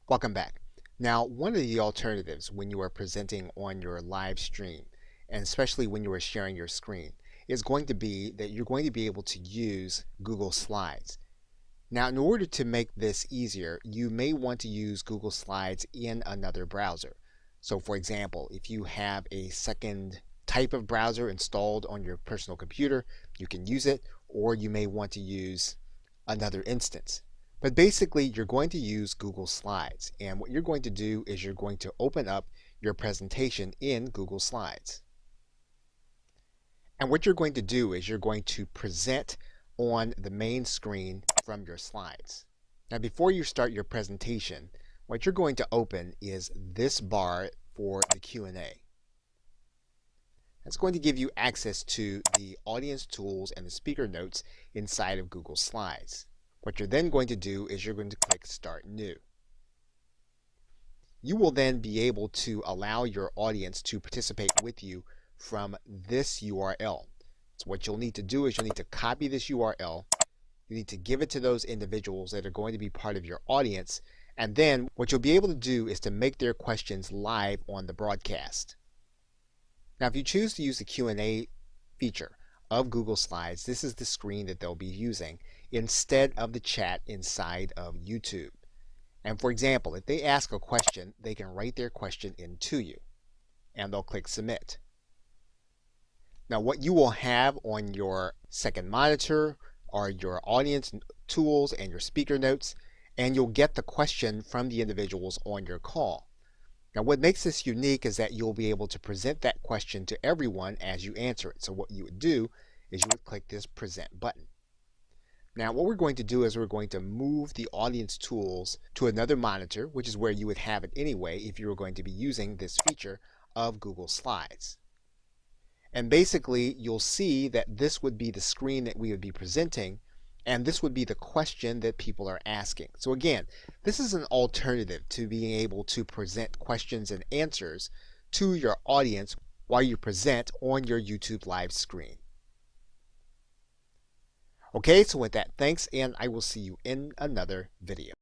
Welcome back. Now, one of the alternatives when you are presenting on your live stream, and especially when you are sharing your screen, is going to be that you're going to be able to use Google Slides. Now, in order to make this easier, you may want to use Google Slides in another browser. So, for example, if you have a second type of browser installed on your personal computer, you can use it, or you may want to use another instance. But basically, you're going to use Google Slides. And what you're going to do is you're going to open up your presentation in Google Slides. And what you're going to do is you're going to present on the main screen from your slides. Now, before you start your presentation, what you're going to open is this bar for the Q&A. That's going to give you access to the audience tools and the speaker notes inside of Google Slides. What you're then going to do is you're going to click Start New. You will then be able to allow your audience to participate with you from this URL. So what you'll need to do is you'll need to copy this URL. You need to give it to those individuals that are going to be part of your audience. And then what you'll be able to do is to make their questions live on the broadcast. Now, if you choose to use the Q&A feature of Google Slides, this is the screen that they'll be using instead of the chat inside of YouTube. And for example, if they ask a question, they can write their question into you and they'll click Submit. Now, what you will have on your second monitor are your audience tools and your speaker notes, and you'll get the question from the individuals on your call. Now, what makes this unique is that you'll be able to present that question to everyone as you answer it. So what you would do is you would click this Present button. Now, what we're going to do is we're going to move the audience tools to another monitor, which is where you would have it anyway if you were going to be using this feature of Google Slides. And basically, you'll see that this would be the screen that we would be presenting, and this would be the question that people are asking. So again, this is an alternative to being able to present questions and answers to your audience while you present on your YouTube live screen. Okay, so with that, thanks, and I will see you in another video.